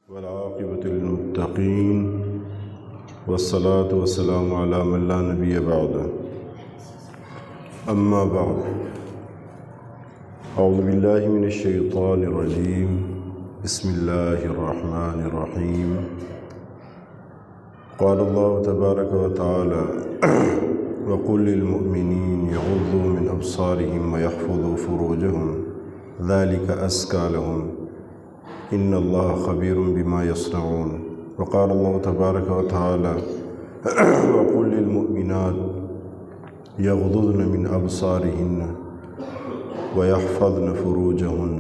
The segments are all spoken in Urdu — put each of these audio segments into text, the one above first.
والعاقبۃ للمتقین والصلاة والسلام علی من لا نبی بعد اما بعد اعوذ باللہ من الشیطان الرجیم بسم اللہ الرحمن الرحیم قال اللہ تبارک وتعالی وقل للمؤمنین یغضوا من ابصارهم ویحفظوا فروجهم ذلک ازکی لهم ان اللہ خبیر بما یصنعون وقال اللہ تبارک وتعالی وقل للمؤمنات یغضضن من ابصارهن ویحفظن فروجهن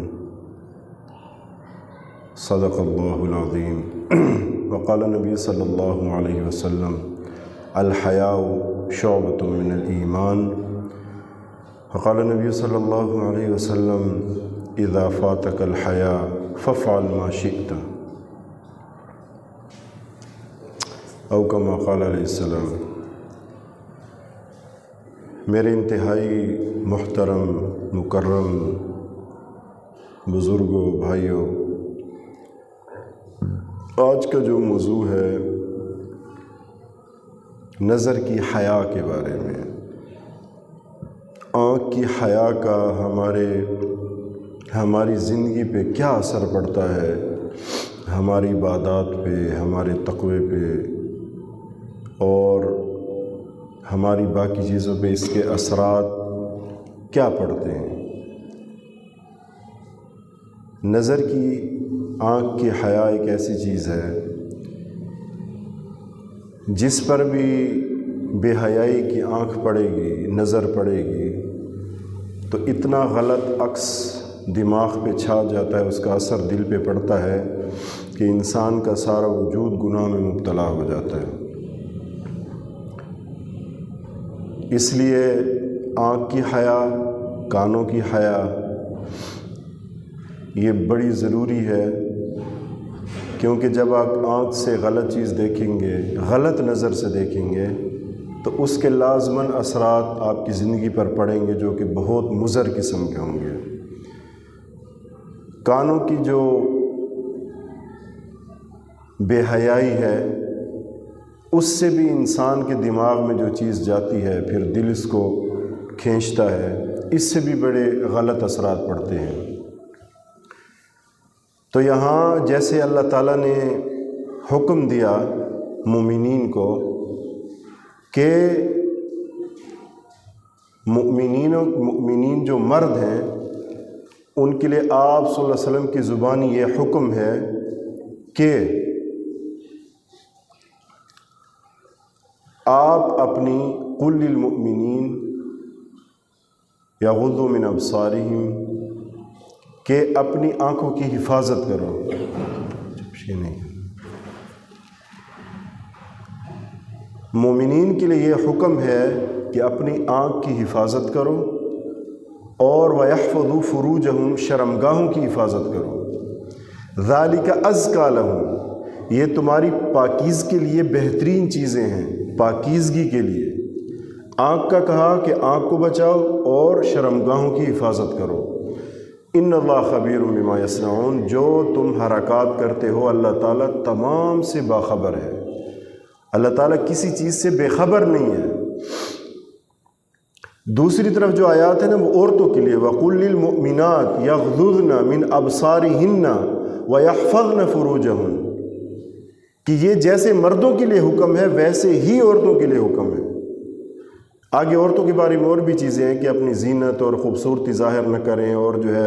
صدق اللہ العظیم وقال نبی صلی اللہ علیہ وسلم الحیاء شعبۃ من الایمان وقال نبی صلی اللہ علیہ وسلم اذا فاتک الحیاء فافعل ما شئت او کما قال علیہ السلام۔ میرے انتہائی محترم مکرم بزرگوں بھائیوں، آج کا جو موضوع ہے نظر کی حیا کے بارے میں، آنکھ کی حیا کا ہماری زندگی پہ کیا اثر پڑتا ہے، ہماری عبادات پہ، ہمارے تقوی پہ اور ہماری باقی چیزوں پہ اس کے اثرات کیا پڑتے ہیں۔ نظر کی آنکھ کی حیا ایک ایسی چیز ہے جس پر بھی بے حیائی کی آنکھ پڑے گی، نظر پڑے گی تو اتنا غلط عکس دماغ پہ چھا جاتا ہے، اس کا اثر دل پہ پڑتا ہے کہ انسان کا سارا وجود گناہ میں مبتلا ہو جاتا ہے۔ اس لیے آنکھ کی حیا، کانوں کی حیا یہ بڑی ضروری ہے، کیونکہ جب آپ آنکھ سے غلط چیز دیکھیں گے، غلط نظر سے دیکھیں گے تو اس کے لازماً اثرات آپ کی زندگی پر پڑیں گے جو کہ بہت مضر قسم کے ہوں گے۔ کانوں کی جو بے حیائی ہے اس سے بھی انسان کے دماغ میں جو چیز جاتی ہے پھر دل اس کو کھینچتا ہے، اس سے بھی بڑے غلط اثرات پڑتے ہیں۔ تو یہاں جیسے اللہ تعالیٰ نے حکم دیا مومنین کو کہ مومنین جو مرد ہیں ان کے لیے آپ صلی اللہ علیہ وسلم کی زبانی یہ حکم ہے کہ آپ اپنی قل للمؤمنین یغضوا من ابصارہم کہ اپنی آنکھوں کی حفاظت کرو۔ مومنین کے لیے یہ حکم ہے کہ اپنی آنکھ کی حفاظت کرو اور وَيَحْفَظُوا فُرُوجَهُمْ شرمگاہوں کی حفاظت کرو۔ ذَلِكَ أَزْكَىٰ لَهُمْ یہ تمہاری پاکیز کے لیے بہترین چیزیں ہیں، پاکیزگی کے لیے۔ آنکھ کا کہا کہ آنکھ کو بچاؤ اور شرمگاہوں کی حفاظت کرو۔ ان اللہ خبیر بما یصنعون جو تم حرکات کرتے ہو اللہ تعالیٰ تمام سے باخبر ہے، اللہ تعالیٰ کسی چیز سے بے خبر نہیں ہے۔ دوسری طرف جو آیات ہے نا وہ عورتوں کے لیے، وَقُلْ لِلْمُؤْمِنَاتِ يَغْضُضْنَ مِنْ أَبْصَارِهِنَّ وَيَحْفَظْنَ فُرُوجَهُنَّ کہ یہ جیسے مردوں کے لیے حکم ہے ویسے ہی عورتوں کے لیے حکم ہے۔ آگے عورتوں کے بارے میں اور بھی چیزیں ہیں کہ اپنی زینت اور خوبصورتی ظاہر نہ کریں اور جو ہے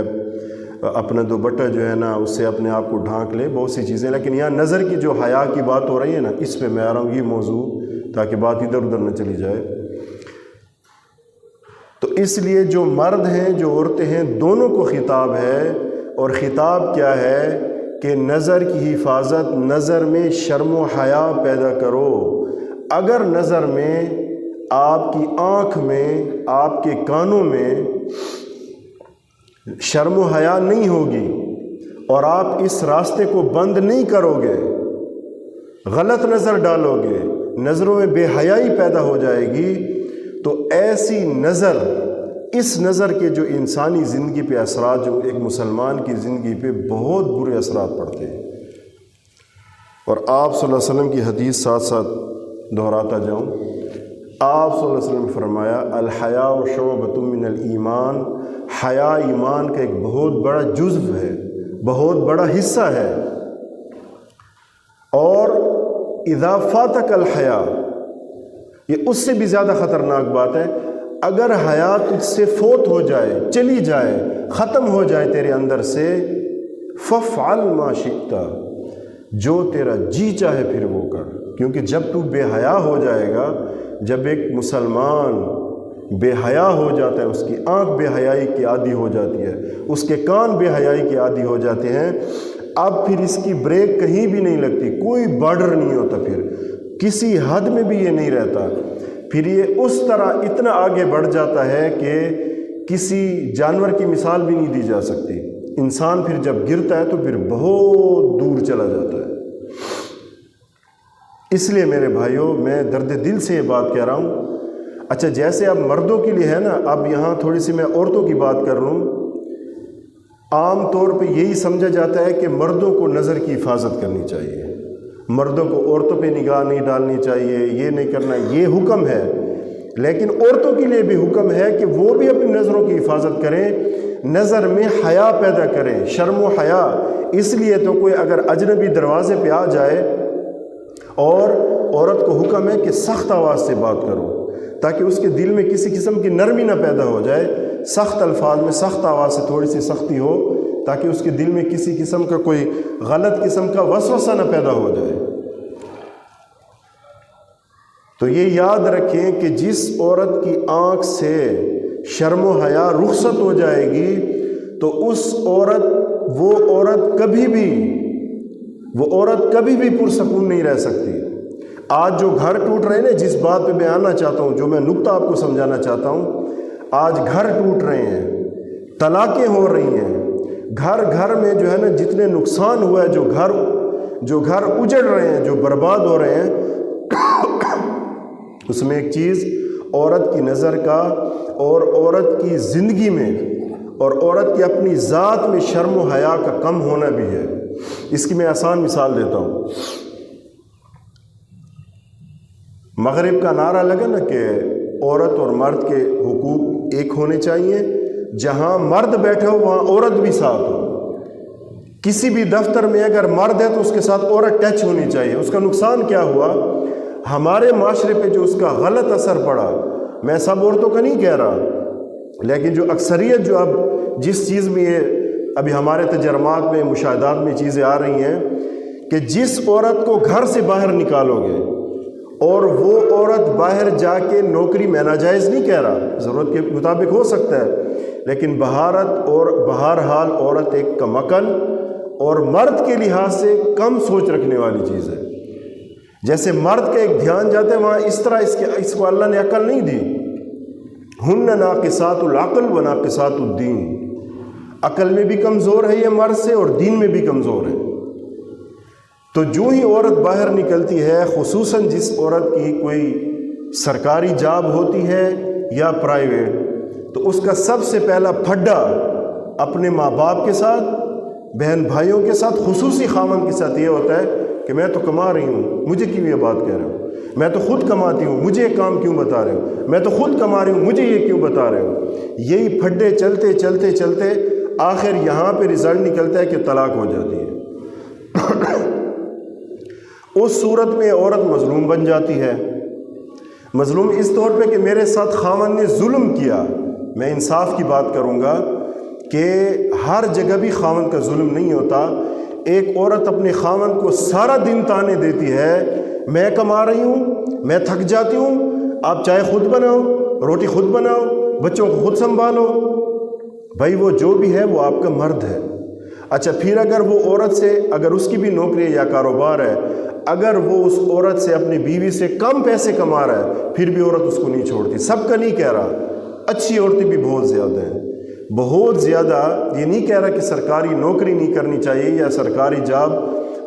اپنا دوپٹہ جو ہے نا اس سے اپنے آپ کو ڈھانک لیں، بہت سی چیزیں، لیکن یہاں نظر کی جو حیا کی بات ہو رہی ہے نا اس پہ میں آ رہا ہوں، یہ موضوع تاکہ بات ادھر ادھر نہ چلی جائے۔ تو اس لیے جو مرد ہیں جو عورتیں ہیں دونوں کو خطاب ہے، اور خطاب کیا ہے کہ نظر کی حفاظت، نظر میں شرم و حیا پیدا کرو۔ اگر نظر میں، آپ کی آنکھ میں، آپ کے کانوں میں شرم و حیا نہیں ہوگی اور آپ اس راستے کو بند نہیں کرو گے، غلط نظر ڈالو گے، نظروں میں بے حیائی پیدا ہو جائے گی، تو ایسی نظر، اس نظر کے جو انسانی زندگی پہ اثرات، جو ایک مسلمان کی زندگی پہ بہت برے اثرات پڑتے ہیں۔ اور آپ صلی اللہ علیہ وسلم کی حدیث ساتھ ساتھ دہراتا جاؤں، آپ صلی اللہ علیہ وسلم نے فرمایا الحیاء شعبۃ من الایمان، حیا ایمان کا ایک بہت بڑا جزو ہے، بہت بڑا حصہ ہے۔ اور اذا فاتک الحیا، یہ اس سے بھی زیادہ خطرناک بات ہے، اگر حیا تجھ سے فوت ہو جائے، چلی جائے، ختم ہو جائے تیرے اندر سے، فافعل ما شئت، جو تیرا جی چاہے پھر وہ کر، کیونکہ جب تو بے حیا ہو جائے گا، جب ایک مسلمان بے حیا ہو جاتا ہے، اس کی آنکھ بے حیائی کی عادی ہو جاتی ہے، اس کے کان بے حیائی کی عادی ہو جاتے ہیں، اب پھر اس کی بریک کہیں بھی نہیں لگتی، کوئی بارڈر نہیں ہوتا، پھر کسی حد میں بھی یہ نہیں رہتا، پھر یہ اس طرح اتنا آگے بڑھ جاتا ہے کہ کسی جانور کی مثال بھی نہیں دی جا سکتی۔ انسان پھر جب گرتا ہے تو پھر بہت دور چلا جاتا ہے۔ اس لیے میرے بھائیوں، میں درد دل سے یہ بات کہہ رہا ہوں۔ اچھا، جیسے اب مردوں کے لیے ہے نا، اب یہاں تھوڑی سی میں عورتوں کی بات کر رہا ہوں۔ عام طور پہ یہی سمجھا جاتا ہے کہ مردوں کو نظر کی حفاظت کرنی چاہیے، مردوں کو عورتوں پہ نگاہ نہیں ڈالنی چاہیے، یہ نہیں کرنا، یہ حکم ہے۔ لیکن عورتوں کے لیے بھی حکم ہے کہ وہ بھی اپنی نظروں کی حفاظت کریں، نظر میں حیا پیدا کریں، شرم و حیا۔ اس لیے تو کوئی اگر اجنبی دروازے پہ آ جائے اور عورت کو حکم ہے کہ سخت آواز سے بات کرو، تاکہ اس کے دل میں کسی قسم کی نرمی نہ پیدا ہو جائے، سخت الفاظ میں سخت آواز سے تھوڑی سی سختی ہو، تاکہ اس کے دل میں کسی قسم کا کوئی غلط قسم کا وسوسہ نہ پیدا ہو جائے۔ تو یہ یاد رکھیں کہ جس عورت کی آنکھ سے شرم و حیا رخصت ہو جائے گی تو وہ عورت کبھی بھی پرسکون نہیں رہ سکتی۔ آج جو گھر ٹوٹ رہے ہیں نا، جس بات پہ میں آنا چاہتا ہوں، جو میں نقطہ آپ کو سمجھانا چاہتا ہوں، آج گھر ٹوٹ رہے ہیں، طلاقیں ہو رہی ہیں، گھر میں جو ہے نا جتنے نقصان ہوا ہے، جو گھر اجڑ رہے ہیں، جو برباد ہو رہے ہیں، اس میں ایک چیز عورت کی نظر کا اور عورت کی زندگی میں اور عورت کی اپنی ذات میں شرم و حیا کا کم ہونا بھی ہے۔ اس کی میں آسان مثال دیتا ہوں۔ مغرب کا نعرہ لگا نا کہ عورت اور مرد کے حقوق ایک ہونے چاہیے، جہاں مرد بیٹھا ہو وہاں عورت بھی ساتھ ہو۔ کسی بھی دفتر میں اگر مرد ہے تو اس کے ساتھ عورت ٹچ ہونی چاہیے۔ اس کا نقصان کیا ہوا؟ ہمارے معاشرے پہ جو اس کا غلط اثر پڑا، میں سب عورتوں کا نہیں کہہ رہا، لیکن جو اکثریت جو اب جس چیز میں یہ ابھی ہمارے تجربات میں مشاہدات میں چیزیں آ رہی ہیں کہ جس عورت کو گھر سے باہر نکالو گے اور وہ عورت باہر جا کے نوکری، میں ناجائز نہیں کہہ رہا، ضرورت کے مطابق ہو سکتا ہے، لیکن بہرحال عورت ایک کم عقل اور مرد کے لحاظ سے کم سوچ رکھنے والی چیز ہے۔ جیسے مرد کا ایک دھیان جاتا ہے، وہاں اس طرح اس کو اللہ نے عقل نہیں دی۔ ہن ناقصات العقل و ناقصات الدین، عقل میں بھی کمزور ہے یہ مرد سے اور دین میں بھی کمزور ہے۔ تو جو ہی عورت باہر نکلتی ہے، خصوصاً جس عورت کی کوئی سرکاری جاب ہوتی ہے یا پرائیویٹ، تو اس کا سب سے پہلا پھڈا اپنے ماں باپ کے ساتھ، بہن بھائیوں کے ساتھ، خصوصی خاوند کے ساتھ یہ ہوتا ہے کہ میں تو کما رہی ہوں، مجھے کیوں یہ بات کہہ رہے ہو؟ میں تو خود کماتی ہوں، مجھے یہ کام کیوں بتا رہے ہو؟ میں تو خود کما رہی ہوں، مجھے یہ کیوں بتا رہے ہو؟ یہی پھڈے چلتے چلتے چلتے آخر یہاں پہ رزلٹ نکلتا ہے کہ طلاق ہو جاتی ہے۔ اس صورت میں عورت مظلوم بن جاتی ہے۔ مظلوم اس طور پہ کہ میرے ساتھ خاوند نے ظلم کیا۔ میں انصاف کی بات کروں گا کہ ہر جگہ بھی خاوند کا ظلم نہیں ہوتا۔ ایک عورت اپنے خاوند کو سارا دن تانے دیتی ہے، میں کما رہی ہوں، میں تھک جاتی ہوں، آپ چائے خود بناؤ، روٹی خود بناؤ، بچوں کو خود سنبھالو۔ بھائی وہ جو بھی ہے وہ آپ کا مرد ہے۔ اچھا، پھر اگر وہ عورت سے، اگر اس کی بھی نوکری یا کاروبار ہے، اگر وہ اس عورت سے، اپنی بیوی سے کم پیسے کما رہا ہے، پھر بھی عورت اس کو نہیں چھوڑتی۔ سب کا نہیں کہہ رہا، اچھی عورتیں بھی بہت زیادہ ہیں، بہت زیادہ۔ یہ نہیں کہہ رہا کہ سرکاری نوکری نہیں کرنی چاہیے یا سرکاری جاب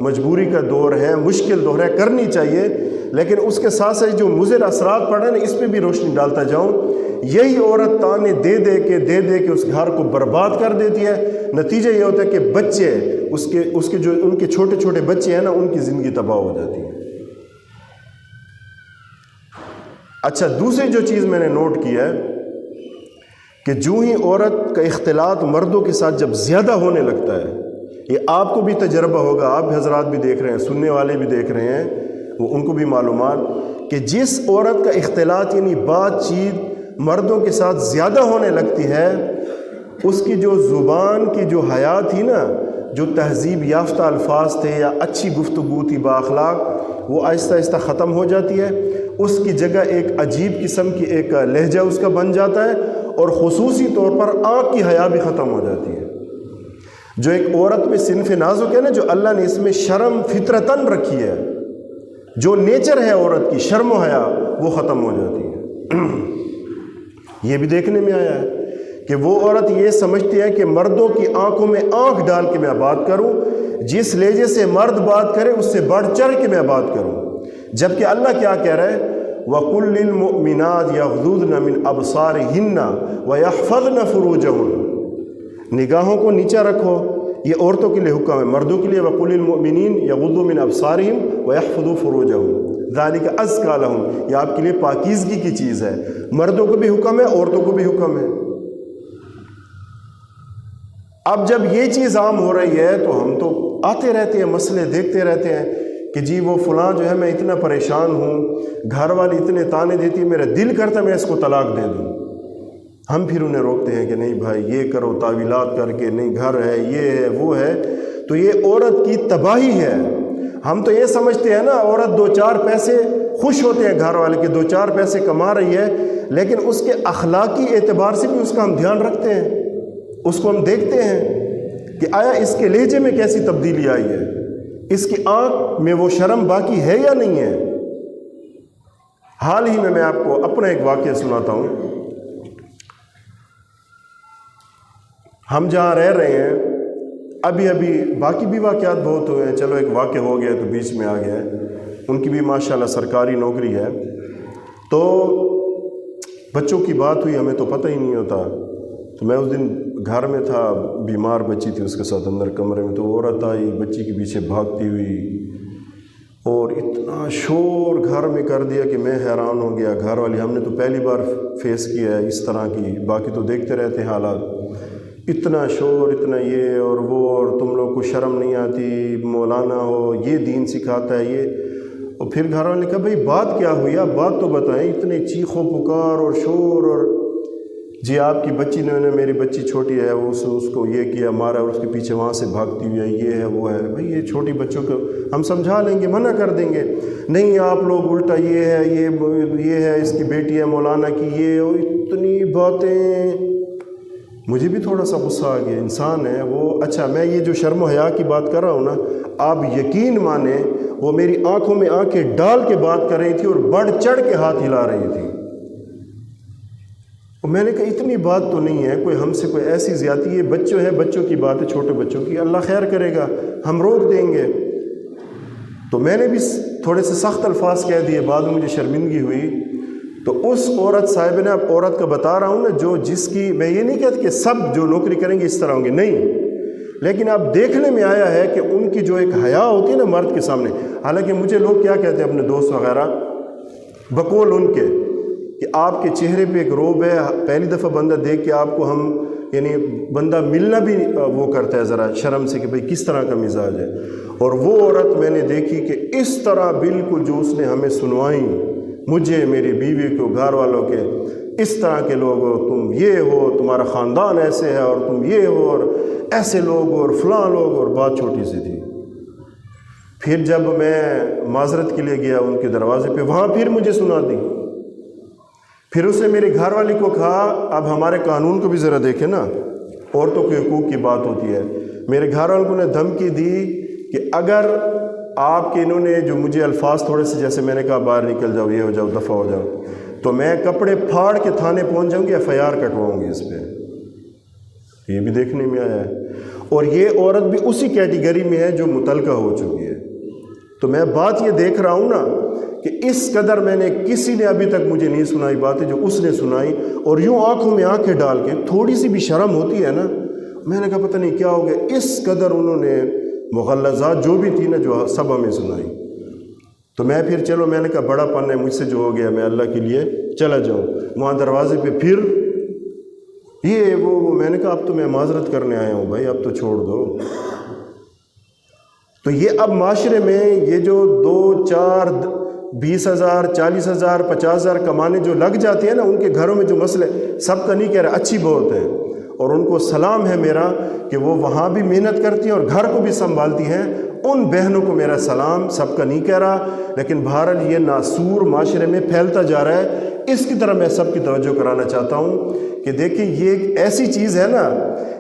مجبوری کا دور ہے، مشکل دور ہے، کرنی چاہیے، لیکن اس کے ساتھ ساتھ جو مضر اثرات پڑ رہے ہیں نا، اس پہ بھی روشنی ڈالتا جاؤں۔ یہی عورت تانے دے دے کے اس گھر کو برباد کر دیتی ہے، نتیجہ یہ ہوتا ہے کہ بچے اس کے جو ان کے چھوٹے چھوٹے بچے ہیں نا، ان کی زندگی تباہ ہو جاتی ہے۔ اچھا، دوسری جو چیز میں نے نوٹ کیا ہے کہ جو ہی عورت کا اختلاط مردوں کے ساتھ جب زیادہ ہونے لگتا ہے، یہ آپ کو بھی تجربہ ہوگا، آپ بھی حضرات بھی دیکھ رہے ہیں، سننے والے بھی دیکھ رہے ہیں، وہ ان کو بھی معلومات کہ جس عورت کا اختلاط یعنی بات چیت مردوں کے ساتھ زیادہ ہونے لگتی ہے، اس کی جو زبان کی جو حیا تھی نا، جو تہذیب یافتہ الفاظ تھے یا اچھی گفتگو تھی با اخلاق، وہ آہستہ آہستہ ختم ہو جاتی ہے۔ اس کی جگہ ایک عجیب قسم کی ایک لہجہ اس کا بن جاتا ہے، اور خصوصی طور پر آنکھ کی حیا بھی ختم ہو جاتی ہے۔ جو ایک عورت میں صنف نازک ہے نا، جو اللہ نے اس میں شرم فطرتاً رکھی ہے، جو نیچر ہے عورت کی شرم و حیا، وہ ختم ہو جاتی ہے۔ یہ بھی دیکھنے میں آیا ہے کہ وہ عورت یہ سمجھتی ہے کہ مردوں کی آنکھوں میں آنکھ ڈال کے میں بات کروں، جس لہجے سے مرد بات کرے اس سے بڑھ چڑھ کے میں بات کروں، جبکہ اللہ کیا کہہ رہا ہے؟ وَقُلْ لِلْمُؤْمِنَاتِ يَغْضُضْنَ مِنْ أَبْصَارِهِنَّ وَيَحْفَظْنَ فُرُوجَهُنَّ، نگاہوں کو نیچا رکھو، یہ عورتوں کے لیے حکم ہے، مردوں کے لیے وَقُلْ لِلْمُؤْمِنِينَ يَغُضُّوا مِنْ أَبْصَارِهِمْ وَيَحْفَظُوا فُرُوجَهُمْ ذَلِكَ أَزْكَىٰ لَهُمْ، یہ آپ کے لیے پاکیزگی کی چیز ہے، مردوں کو بھی حکم ہے، عورتوں کو بھی حکم ہے۔ اب جب یہ چیز عام ہو رہی ہے تو ہم تو آتے رہتے ہیں، مسئلے دیکھتے رہتے ہیں کہ جی وہ فلاں جو ہے میں اتنا پریشان ہوں، گھر والی اتنے تانے دیتی ہے، میرا دل کرتا ہے میں اس کو طلاق دے دوں۔ ہم پھر انہیں روکتے ہیں کہ نہیں بھائی یہ کرو، تعویلات کر کے، نہیں گھر ہے، یہ ہے، وہ ہے، تو یہ عورت کی تباہی ہے۔ ہم تو یہ سمجھتے ہیں نا عورت دو چار پیسے، خوش ہوتے ہیں گھر والے کہ دو چار پیسے کما رہی ہے، لیکن اس کے اخلاقی اعتبار سے بھی اس کا ہم دھیان رکھتے ہیں، اس کو ہم دیکھتے ہیں کہ آیا اس کے لہجے میں کیسی تبدیلی آئی ہے، اس کی آنکھ میں وہ شرم باقی ہے یا نہیں ہے۔ حال ہی میں آپ کو اپنا ایک واقعہ سناتا ہوں۔ ہم جہاں رہ رہے ہیں ابھی باقی بھی واقعات بہت ہوئے ہیں، چلو ایک واقعہ ہو گیا تو بیچ میں آ گیا ہے، ان کی بھی ماشاءاللہ سرکاری نوکری ہے، تو بچوں کی بات ہوئی، ہمیں تو پتہ ہی نہیں ہوتا، تو میں اس دن گھر میں تھا، بیمار بچی تھی اس کے ساتھ اندر کمرے میں، تو وہ عورت آئی بچی کے پیچھے بھاگتی ہوئی اور اتنا شور گھر میں کر دیا کہ میں حیران ہو گیا۔ گھر والی، ہم نے تو پہلی بار فیس کیا ہے اس طرح کی، باقی تو دیکھتے رہتے ہیں حالات، اتنا شور، اتنا یہ اور وہ، اور تم لوگ کو شرم نہیں آتی، مولانا ہو، یہ دین سکھاتا ہے یہ۔ اور پھر گھر والے نے کہا بھائی بات کیا ہوئی، آپ بات تو بتائیں، اتنے چیخ و پکار اور شور، اور جی آپ کی بچی نے، میری بچی چھوٹی ہے، اس کو یہ کیا، مارا، اور اس کے پیچھے وہاں سے بھاگتی ہوئی ہے، یہ ہے وہ ہے۔ بھائی یہ چھوٹی بچوں کو ہم سمجھا لیں گے، منع کر دیں گے، نہیں آپ لوگ الٹا یہ ہے، یہ ہے، اس کی بیٹی ہے مولانا کی، یہ، اور اتنی باتیں۔ مجھے بھی تھوڑا سا غصہ آ گیا، انسان ہے وہ۔ اچھا میں یہ جو شرم و حیا کی بات کر رہا ہوں نا، آپ یقین مانیں وہ میری آنکھوں میں آنکھیں ڈال کے بات کر رہی تھی اور بڑھ چڑھ کے ہاتھ ہلا رہی تھی، اور میں نے کہا اتنی بات تو نہیں ہے، کوئی ہم سے کوئی ایسی زیادتی ہے، بچوں ہے، بچوں کی بات ہے، چھوٹے بچوں کی، اللہ خیر کرے گا، ہم روک دیں گے۔ تو میں نے بھی تھوڑے سے سخت الفاظ کہہ دیے، بعد میں مجھے شرمندگی ہوئی۔ تو اس عورت صاحب نے، اب عورت کا بتا رہا ہوں نا، جس کی، میں یہ نہیں کہتا کہ سب جو نوکری کریں گے اس طرح ہوں گے، نہیں، لیکن اب دیکھنے میں آیا ہے کہ ان کی جو ایک حیا ہوتی ہے نا مرد کے سامنے، حالانکہ مجھے لوگ کیا کہتے ہیں اپنے دوست وغیرہ بقول ان کے کہ آپ کے چہرے پہ ایک روب ہے، پہلی دفعہ بندہ دیکھ کے آپ کو ہم، یعنی بندہ ملنا بھی وہ کرتا ہے ذرا شرم سے کہ بھئی کس طرح کا مزاج ہے۔ اور وہ عورت میں نے دیکھی کہ اس طرح بالکل جو اس نے ہمیں سنوائیں، مجھے، میری بیوی کو، گھر والوں کے، اس طرح کے لوگ ہو، تم یہ ہو، تمہارا خاندان ایسے ہے، اور تم یہ ہو، اور ایسے لوگ ہو، اور فلاں لوگ، اور بات چھوٹی سی تھی۔ پھر جب میں معذرت کے لیے گیا ان کے دروازے پہ، وہاں پھر مجھے سنا دی۔ پھر اس نے میرے گھر والی کو کہا، اب ہمارے قانون کو بھی ذرا دیکھیں نا، عورتوں کے حقوق کی بات ہوتی ہے۔ میرے گھر والوں نے دھمکی دی کہ اگر آپ کے انہوں نے جو مجھے الفاظ تھوڑے سے، جیسے میں نے کہا باہر نکل جاؤ، یہ ہو جاؤ، دفع ہو جاؤ، تو میں کپڑے پھاڑ کے تھانے پہنچ جاؤں گی، FIR کٹواؤں گی اس پہ۔ یہ بھی دیکھنے میں آیا ہے، اور یہ عورت بھی اسی کیٹیگری میں ہے جو متعلقہ ہو چکی ہے۔ تو میں بات یہ دیکھ رہا ہوں نا کہ اس قدر میں نے، کسی نے ابھی تک مجھے نہیں سنائی باتیں جو اس نے سنائی، اور یوں آنکھوں میں آنکھیں ڈال کے، تھوڑی سی بھی شرم ہوتی ہے نا، میں نے کہا پتہ نہیں کیا ہو گیا، اس قدر انہوں نے مغلظات جو بھی تھی نا جو سب ہمیں سنائی. تو میں پھر چلو میں نے کہا بڑا پن ہے مجھ سے جو ہو گیا، میں اللہ کے لیے چلا جاؤں. وہاں دروازے پہ پھر یہ وہ میں نے کہا اب تو میں معذرت کرنے آیا ہوں بھائی، اب تو چھوڑ دو. تو یہ اب معاشرے میں یہ جو 2 4 20,000 40,000 50,000 کمانے جو لگ جاتے ہیں نا، ان کے گھروں میں جو مسئلے، سب کا نہیں کہہ رہا، اچھی بہت ہے، اور ان کو سلام ہے میرا کہ وہ وہاں بھی محنت کرتی ہیں اور گھر کو بھی سنبھالتی ہیں. ان بہنوں کو میرا سلام، سب کا نہیں کہہ رہا، لیکن بہرحال یہ ناسور معاشرے میں پھیلتا جا رہا ہے. اس کی طرح میں سب کی توجہ کرانا چاہتا ہوں کہ دیکھیں یہ ایک ایسی چیز ہے نا،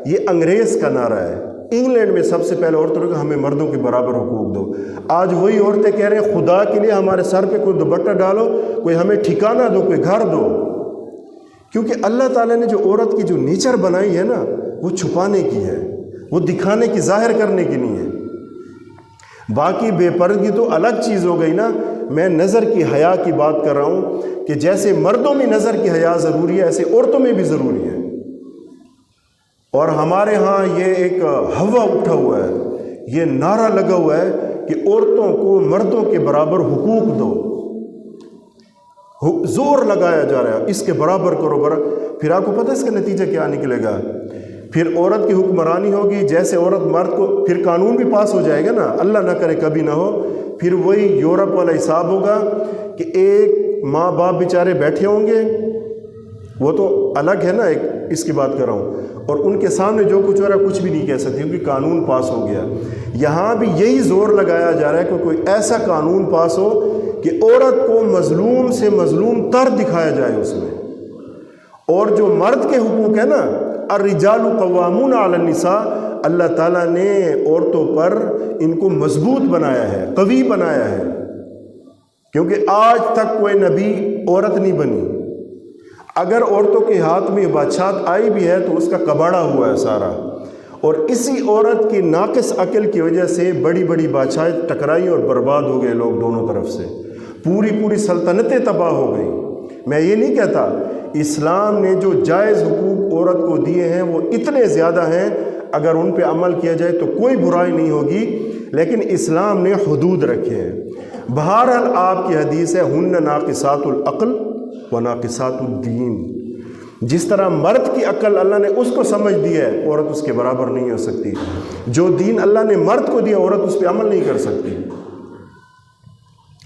یہ انگریز کا نعرہ ہے. انگلینڈ میں سب سے پہلے عورتوں کو ہمیں مردوں کے برابر حقوق دو. آج وہی عورتیں کہہ رہے ہیں خدا کے لیے ہمارے سر پہ کوئی دوپٹہ ڈالو، کوئی ہمیں ٹھکانہ دو، کوئی گھر دو. کیونکہ اللہ تعالیٰ نے جو عورت کی جو نیچر بنائی ہے نا، وہ چھپانے کی ہے، وہ دکھانے کی، ظاہر کرنے کی نہیں ہے. باقی بے پردگی تو الگ چیز ہو گئی نا. میں نظر کی حیا کی بات کر رہا ہوں کہ جیسے مردوں میں نظر کی حیا ضروری ہے، ایسے عورتوں میں بھی ضروری ہے. اور ہمارے ہاں یہ ایک ہوا اٹھا ہوا ہے، یہ نعرہ لگا ہوا ہے کہ عورتوں کو مردوں کے برابر حقوق دو. زور لگایا جا رہا ہے اس کے برابر کرو. پھر آپ کو پتہ ہے اس کا نتیجہ کیا نکلے گا؟ پھر عورت کی حکمرانی ہوگی، جیسے عورت مرد کو، پھر قانون بھی پاس ہو جائے گا نا، اللہ نہ کرے کبھی نہ ہو، پھر وہی یورپ والا حساب ہوگا کہ ایک ماں باپ بیچارے بیٹھے ہوں گے، وہ تو الگ ہے نا، ایک اس کی بات کر رہا ہوں، اور ان کے سامنے جو کچھ ہو رہا ہے کچھ بھی نہیں کہہ سکتے کیونکہ قانون پاس ہو گیا. یہاں بھی یہی زور لگایا جا رہا ہے کہ کوئی ایسا قانون پاس ہو کہ عورت کو مظلوم سے مظلوم تر دکھایا جائے اس میں. اور جو مرد کے حقوق ہے نا، الرجال قوامون علی النساء، اللہ تعالیٰ نے عورتوں پر ان کو مضبوط بنایا ہے، قوی بنایا ہے. کیونکہ آج تک کوئی نبی عورت نہیں بنی. اگر عورتوں کے ہاتھ میں بادشاہت آئی بھی ہے تو اس کا کباڑا ہوا ہے سارا. اور اسی عورت کی ناقص عقل کی وجہ سے بڑی بڑی بادشاہت ٹکرائی اور برباد ہو گئے لوگ دونوں طرف سے. پوری سلطنتیں تباہ ہو گئی. میں یہ نہیں کہتا، اسلام نے جو جائز حقوق عورت کو دیے ہیں وہ اتنے زیادہ ہیں، اگر ان پہ عمل کیا جائے تو کوئی برائی نہیں ہوگی، لیکن اسلام نے حدود رکھے ہیں. بہرحال آپ کی حدیث ہے ہن ناقصات العقل و ناقصات الدین. جس طرح مرد کی عقل اللہ نے اس کو سمجھ دی ہے، عورت اس کے برابر نہیں ہو سکتی. جو دین اللہ نے مرد کو دیا عورت اس پہ عمل نہیں کر سکتی.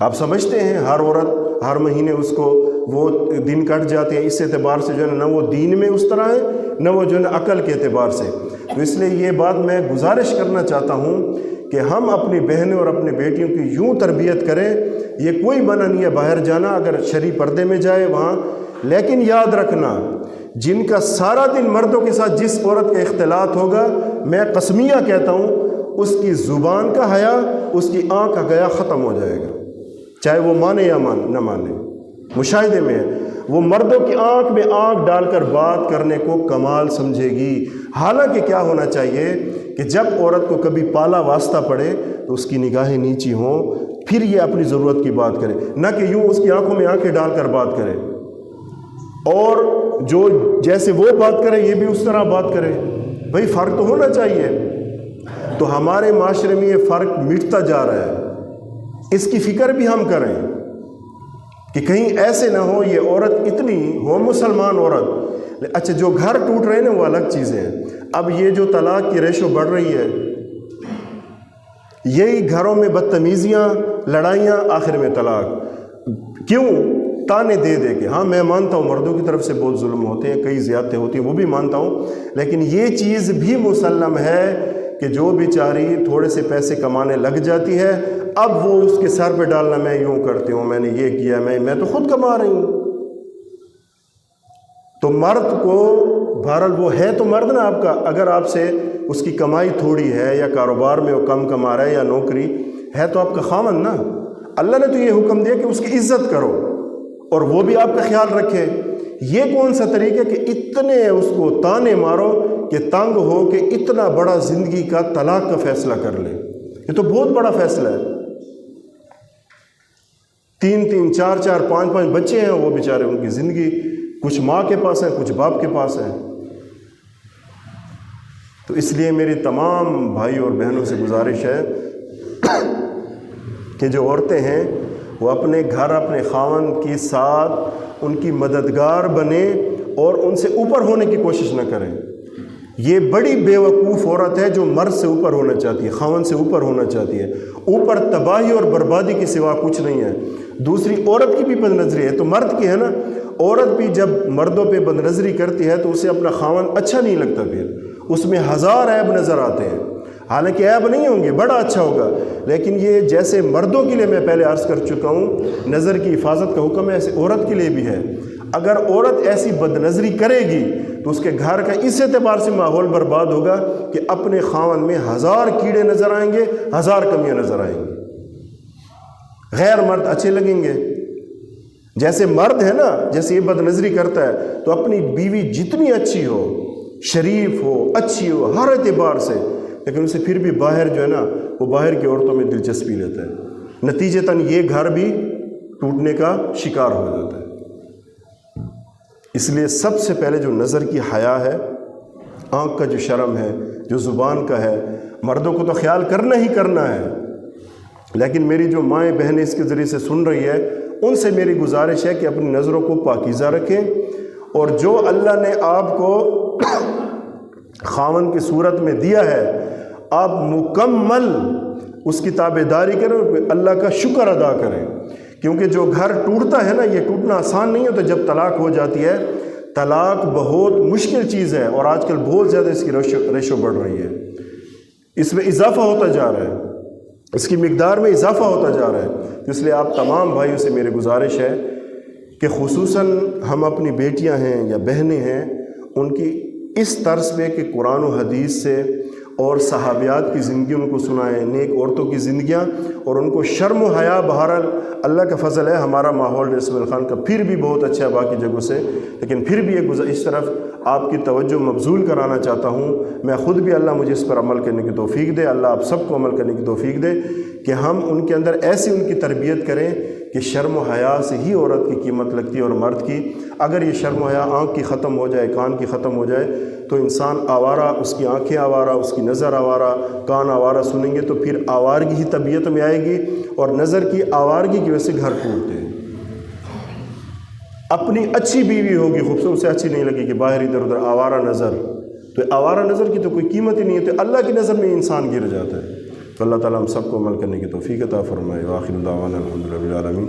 آپ سمجھتے ہیں ہر عورت ہر مہینے اس کو وہ دن کٹ جاتے ہیں، اس اعتبار سے جو ہے نہ وہ دین میں اس طرح ہے، نہ وہ جو ہے نا عقل کے اعتبار سے. تو اس لیے یہ بات میں گزارش کرنا چاہتا ہوں کہ ہم اپنی بہنوں اور اپنے بیٹیوں کی یوں تربیت کریں. یہ کوئی منع نہیں ہے باہر جانا، اگر شرعی پردے میں جائے وہاں، لیکن یاد رکھنا جن کا سارا دن مردوں کے ساتھ جس عورت کا اختلاط ہوگا، میں قسمیہ کہتا ہوں اس کی زبان کا حیا، اس کی آنکھ کا حیا ختم ہو جائے گا، چاہے وہ مانے یا نہ مانے. مشاہدے میں وہ مردوں کی آنکھ میں آنکھ ڈال کر بات کرنے کو کمال سمجھے گی. حالانکہ کیا ہونا چاہیے کہ جب عورت کو کبھی پالا واسطہ پڑے تو اس کی نگاہیں نیچی ہوں، پھر یہ اپنی ضرورت کی بات کرے، نہ کہ یوں اس کی آنکھوں میں آنکھیں ڈال کر بات کرے، اور جو جیسے وہ بات کرے یہ بھی اس طرح بات کرے. بھئی فرق تو ہونا چاہیے. تو ہمارے معاشرے میں یہ فرق مٹتا جا رہا ہے. اس کی فکر بھی ہم کریں کہ کہیں ایسے نہ ہو یہ عورت اتنی ہو مسلمان عورت. اچھا جو گھر ٹوٹ رہے ہیں نا وہ الگ چیزیں ہیں. اب یہ جو طلاق کی ریشو بڑھ رہی ہے، یہی گھروں میں بدتمیزیاں، لڑائیاں، آخر میں طلاق. کیوں؟ تانے دے دے کے. ہاں میں مانتا ہوں مردوں کی طرف سے بہت ظلم ہوتے ہیں، کئی زیادتیں ہوتی ہیں، وہ بھی مانتا ہوں، لیکن یہ چیز بھی مسلم ہے کہ جو بیچاری تھوڑے سے پیسے کمانے لگ جاتی ہے، اب وہ اس کے سر پہ ڈالنا میں یوں کرتی ہوں، میں نے یہ کیا، میں تو خود کما رہی ہوں. تو مرد کو بہرحال وہ ہے تو مرد نا آپ کا، اگر آپ سے اس کی کمائی تھوڑی ہے یا کاروبار میں وہ کم کما رہا ہے یا نوکری ہے تو آپ کا خاوند نا. اللہ نے تو یہ حکم دیا کہ اس کی عزت کرو اور وہ بھی آپ کا خیال رکھے. یہ کون سا طریقہ کہ اتنے اس کو تانے مارو کہ تنگ ہو کہ اتنا بڑا زندگی کا طلاق کا فیصلہ کر لے. یہ تو بہت بڑا فیصلہ ہے. 3 4 5 بچے ہیں، وہ بیچارے ان کی زندگی کچھ ماں کے پاس ہے، کچھ باپ کے پاس ہے. تو اس لیے میری تمام بھائی اور بہنوں سے گزارش ہے کہ جو عورتیں ہیں وہ اپنے گھر اپنے خاوند کے ساتھ ان کی مددگار بنیں اور ان سے اوپر ہونے کی کوشش نہ کریں۔ یہ بڑی بیوقوف عورت ہے جو مرد سے اوپر ہونا چاہتی ہے، خاوند سے اوپر ہونا چاہتی ہے۔ اوپر تباہی اور بربادی کے سوا کچھ نہیں ہے۔ دوسری عورت کی بھی بد نظری ہے تو مرد کی ہے نا۔ عورت بھی جب مردوں پہ بد نظری کرتی ہے تو اسے اپنا خاوند اچھا نہیں لگتا، پھر اس میں ہزار عیب نظر آتے ہیں، حالانکہ عیب نہیں ہوں گے، بڑا اچھا ہوگا، لیکن یہ جیسے مردوں کے لیے میں پہلے عرض کر چکا ہوں نظر کی حفاظت کا حکم ہے، ایسے عورت کے لیے بھی ہے۔ اگر عورت ایسی بد نظری کرے گی تو اس کے گھر کا اس اعتبار سے ماحول برباد ہوگا کہ اپنے خاوند میں ہزار کیڑے نظر آئیں گے، ہزار کمیاں نظر آئیں گی، غیر مرد اچھے لگیں گے۔ جیسے مرد ہے نا، جیسے یہ بد نظری کرتا ہے تو اپنی بیوی جتنی اچھی ہو، شریف ہو، اچھی ہو ہر اعتبار سے، لیکن اسے پھر بھی باہر جو ہے نا وہ باہر کی عورتوں میں دلچسپی لیتا ہے، نتیجتاً یہ گھر بھی ٹوٹنے کا شکار ہو جاتا ہے۔ اس لیے سب سے پہلے جو نظر کی حیا ہے، آنکھ کا جو شرم ہے، جو زبان کا ہے، مردوں کو تو خیال کرنا ہی کرنا ہے، لیکن میری جو مائیں بہنیں اس کے ذریعے سے سن رہی ہے ان سے میری گزارش ہے کہ اپنی نظروں کو پاکیزہ رکھیں، اور جو اللہ نے آپ کو خاوند کی صورت میں دیا ہے آپ مکمل اس کی تابعداری کریں اور اللہ کا شکر ادا کریں، کیونکہ جو گھر ٹوٹتا ہے نا، یہ ٹوٹنا آسان نہیں ہوتا۔ جب طلاق ہو جاتی ہے، طلاق بہت مشکل چیز ہے، اور آج کل بہت زیادہ اس کی ریشو بڑھ رہی ہے، اس میں اضافہ ہوتا جا رہا ہے، اس کی مقدار میں اضافہ ہوتا جا رہا ہے۔ تو اس لیے آپ تمام بھائیوں سے میری گزارش ہے کہ خصوصاً ہم اپنی بیٹیاں ہیں یا بہنیں ہیں، ان کی اس طرز پہ کہ قرآن و حدیث سے اور صحابیات کی زندگی ان کو سنائیں، نیک عورتوں کی زندگیاں، اور ان کو شرم و حیا، بہرحال اللہ کا فضل ہے ہمارا ماحول رسول خان کا پھر بھی بہت اچھا ہے باقی جگہوں سے، لیکن پھر بھی اس طرف آپ کی توجہ مبذول کرانا چاہتا ہوں۔ میں خود بھی اللہ مجھے اس پر عمل کرنے کی توفیق دے، اللہ آپ سب کو عمل کرنے کی توفیق دے کہ ہم ان کے اندر ایسی ان کی تربیت کریں کہ شرم و حیا سے ہی عورت کی قیمت لگتی ہے اور مرد کی۔ اگر یہ شرم و حیا آنکھ کی ختم ہو جائے، کان کی ختم ہو جائے تو انسان آوارہ، اس کی آنکھیں آوارہ، اس کی نظر آوارہ، کان آوارہ سنیں گے تو پھر آوارگی ہی طبیعت میں آئے گی، اور نظر کی آوارگی کی وجہ سے گھر ٹوٹتے ہیں۔ اپنی اچھی بیوی ہوگی، خوبصورت سے اچھی نہیں لگے کہ باہر ادھر ادھر آوارہ نظر، تو آوارہ نظر کی تو کوئی قیمت ہی نہیں ہے، تو اللہ کی نظر میں انسان گر جاتا ہے۔ تو اللہ تعالیٰ ہم سب کو عمل کرنے کی توفیق عطا فرمائے۔ وآخر دعوانا الحمد للہ رب العالمین۔